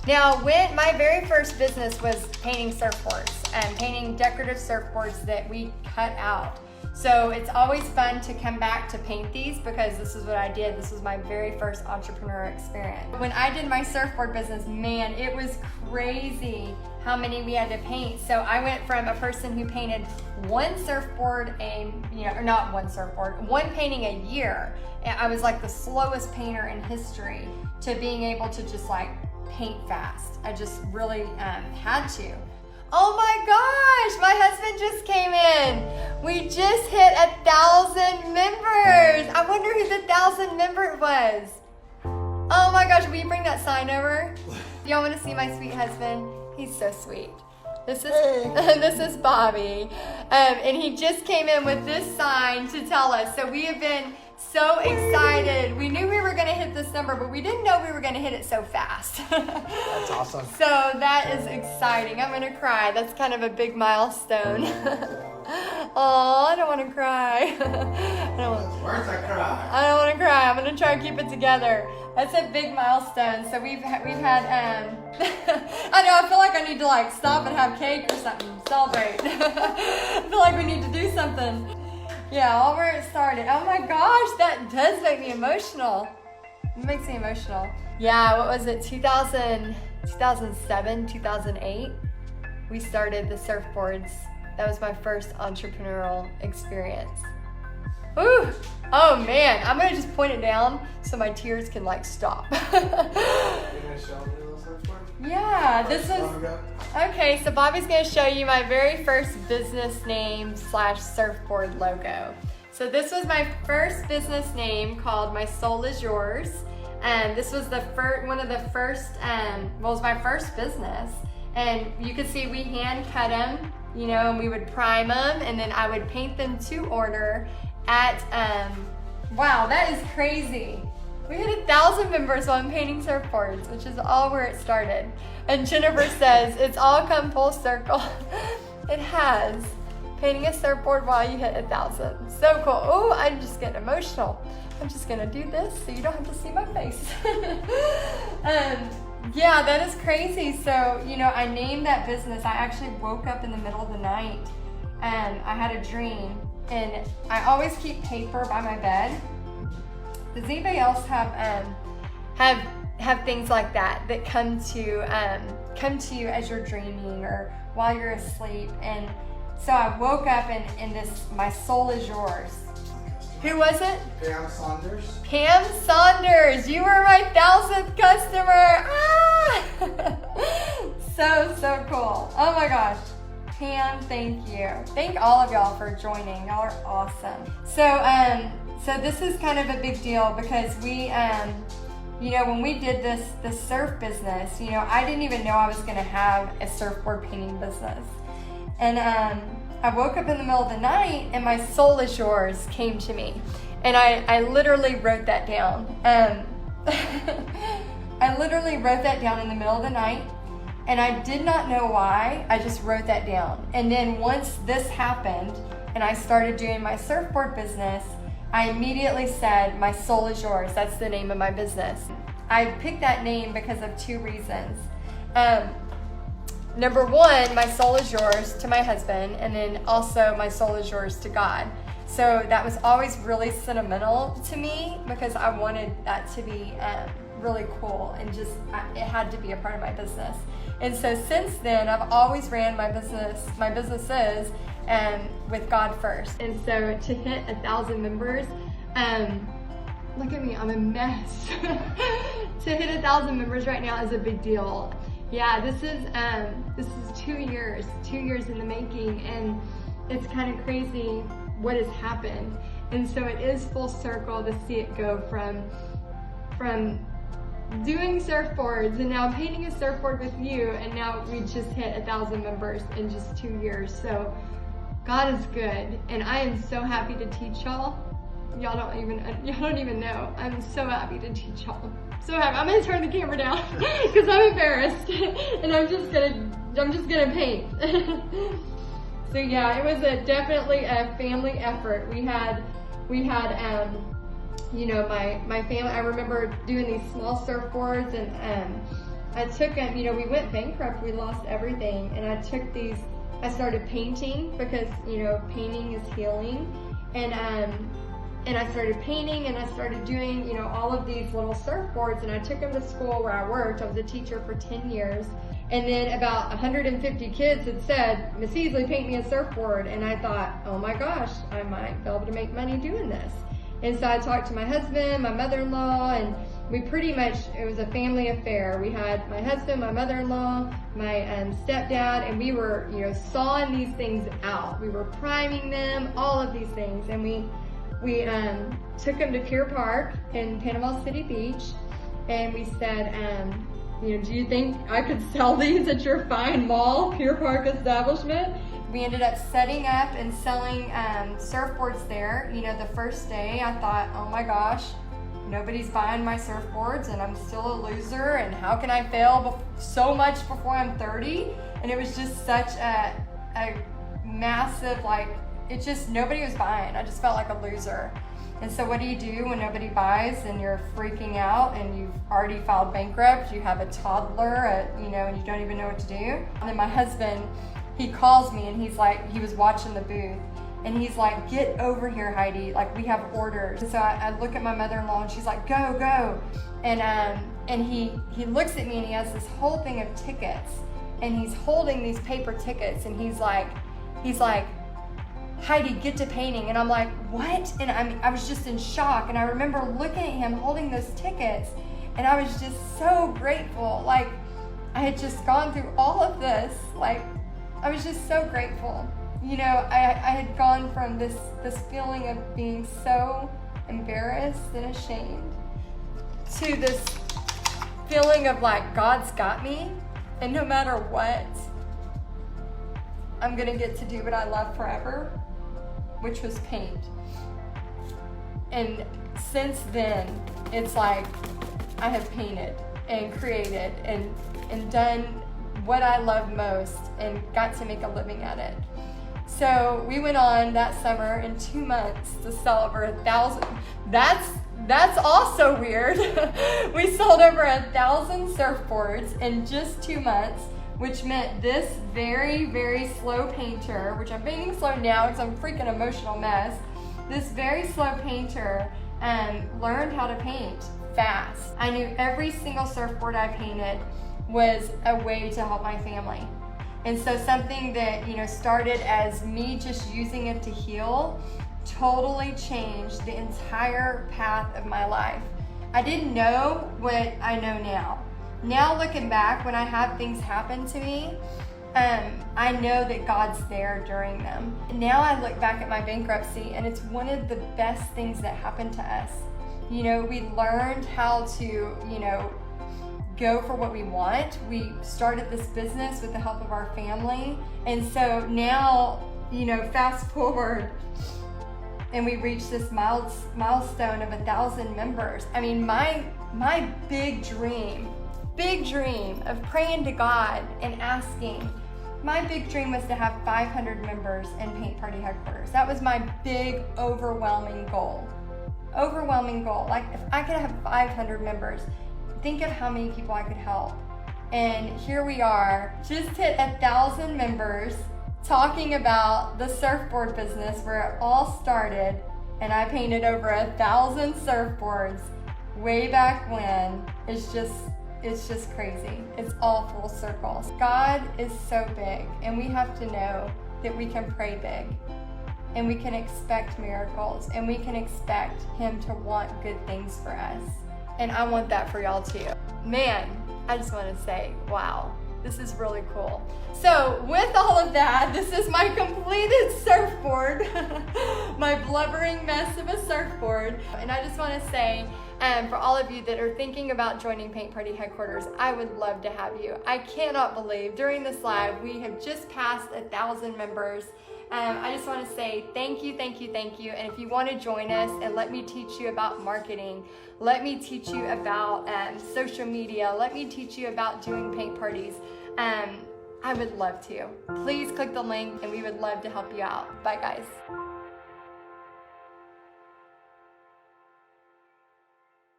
Now, when my very first business was painting surfboards and painting decorative surfboards that we cut out. So it's always fun to come back to paint these because this is what I did. This was my very first entrepreneur experience. When I did my surfboard business, man, it was crazy how many we had to paint. So I went from a person who painted one surfboard, or not one surfboard, one painting a year. And I was like the slowest painter in history to being able to just like paint fast. I just really had to. Oh my gosh, my husband just came in. We just hit 1,000 members. I wonder who the 1,000 member was. Oh my gosh, will you bring that sign over? Y'all want to see my sweet husband? He's so sweet. This is this is Bobby, and he just came in with this sign to tell us. So we have been so excited. We knew we were going to hit this number, but we didn't know we were going to hit it so fast. That's awesome. So that is exciting. I'm going to cry. That's kind of a big milestone. Oh, I don't want to cry. Words I cry. I don't want to cry. I'm going to try to keep it together. That's a big milestone. So we've had I know, I feel like I need to like stop and have cake or something, celebrate. I feel like we need to do something. Yeah, all where it started. Oh my gosh, that does make me emotional. It makes me emotional. Yeah, what was it, 2007, 2008? We started the surfboards. That was my first entrepreneurial experience. Ooh, oh man, I'm gonna just point it down so my tears can like stop. You're gonna show me the little surfboard? Yeah, this is, okay, so Bobby's gonna show you my very first business name / surfboard logo. So this was my first business name called My Soul Is Yours. And this was one of the first, well, it was my first business. And you could see we hand cut them, you know, and we would prime them and then I would paint them to order at, wow, that is crazy. We had 1,000 members while I'm painting surfboards, which is all where it started. And Jennifer says, it's all come full circle. It has. Painting a surfboard while you hit 1,000. So cool. Oh, I'm just getting emotional. I'm just gonna do this so you don't have to see my face. Yeah, that is crazy. So, you know, I named that business. I actually woke up in the middle of the night and I had a dream. And I always keep paper by my bed. Does anybody else have things like that come to you as you're dreaming or while you're asleep? And so I woke up and this, my soul is yours. Who was it? Pam Saunders. Pam Saunders, you were my 1,000th customer. Ah! So cool. Oh my gosh. Pam, thank you. Thank all of y'all for joining. Y'all are awesome. So this is kind of a big deal because we, you know, when we did this surf business, you know, I didn't even know I was going to have a surfboard painting business. And I woke up in the middle of the night and my soul is yours came to me. And I literally wrote that down. I literally wrote that down in the middle of the night. And I did not know why, I just wrote that down. And then once this happened and I started doing my surfboard business, I immediately said, my soul is yours. That's the name of my business. I picked that name because of 2 reasons. Number 1, my soul is yours to my husband, and then also my soul is yours to God. So that was always really sentimental to me because I wanted that to be really cool and just, it had to be a part of my business. And so since then, I've always ran my businesses with God first. And so to hit 1,000 members, look at me, I'm a mess. To hit 1,000 members right now is a big deal. Yeah, this is 2 years in the making, and it's kind of crazy what has happened. And so it is full circle to see it go from doing surfboards and now painting a surfboard with you, and now we just hit 1,000 members in just 2 years. So God is good, and I am so happy to teach y'all. Y'all don't even know. I'm so happy to teach y'all. So happy. I'm gonna turn the camera down because I'm embarrassed, and I'm just gonna paint. So yeah, it was definitely a family effort. We had you know, my family. I remember doing these small surfboards, and I took them, you know, we went bankrupt, we lost everything, and I took these, I started painting because, you know, painting is healing, and I started painting, and I started doing, you know, all of these little surfboards, and I took them to school where I worked. I was a teacher for 10 years, and then about 150 kids had said, Miss Easley, paint me a surfboard, and I thought, oh my gosh, I might be able to make money doing this. And so I talked to my husband, my mother-in-law, and we pretty much, it was a family affair. We had my husband, my mother-in-law, my stepdad, and we were, you know, sawing these things out. We were priming them, all of these things, and we took them to Pier Park in Panama City Beach, and we said, you know, do you think I could sell these at your fine mall, Pier Park establishment? We ended up setting up and selling surfboards there. You know, the first day I thought, oh my gosh, nobody's buying my surfboards and I'm still a loser, and how can I fail so much before I'm 30? And it was just such a massive, like, it just, nobody was buying. I just felt like a loser. And so what do you do when nobody buys and you're freaking out and you've already filed bankrupt, you have a toddler, you know, and you don't even know what to do? And then my husband, he calls me and he's like, he was watching the booth, and he's like, get over here, Heidi, like we have orders. And so I look at my mother-in-law and she's like, go, go. And he looks at me and he has this whole thing of tickets, and he's holding these paper tickets, and he's like, Heidi, get to painting. And I'm like, what? And I was just in shock. And I remember looking at him holding those tickets, and I was just so grateful. Like, I had just gone through all of this. Like, I was just so grateful. You know, I had gone from this feeling of being so embarrassed and ashamed to this feeling of like, God's got me, and no matter what, I'm gonna get to do what I love forever, which was paint. And since then, it's like I have painted and created and done what I love most and got to make a living at it. So we went on that summer in 2 months to sell over 1,000. That's also weird. We sold over 1,000 surfboards in just 2 months, which meant this very, very slow painter, which I'm painting slow now because I'm a freaking emotional mess. This very slow painter learned how to paint fast. I knew every single surfboard I painted was a way to help my family. And so something that, you know, started as me just using it to heal totally changed the entire path of my life. I didn't know what I know now. Now looking back, when I have things happen to me, I know that God's there during them. Now I look back at my bankruptcy, and it's one of the best things that happened to us. You know, we learned how to, you know, go for what we want. We started this business with the help of our family. And so now, you know, fast forward, and we reached this milestone of 1,000 members. I mean, my big dream of praying to God and asking, my big dream was to have 500 members in Paint Party headquarters. That was my big, overwhelming goal. Like, if I could have 500 members, think of how many people I could help. And here we are, just hit 1,000 members, talking about the surfboard business where it all started, and I painted over 1,000 surfboards way back when. It's just crazy. It's all full circle. God is so big, and we have to know that we can pray big, and we can expect miracles, and we can expect Him to want good things for us. And I want that for y'all too. Man, I just want to say, wow, this is really cool. So with all of that, this is my completed surfboard, my blubbering mess of a surfboard. And I just want to say, for all of you that are thinking about joining Paint Party headquarters, I would love to have you. I cannot believe during this live, we have just passed 1,000 members. I just want to say thank you. And if you want to join us and let me teach you about marketing, let me teach you about social media, let me teach you about doing paint parties, I would love to. Please click the link, and we would love to help you out. Bye, guys.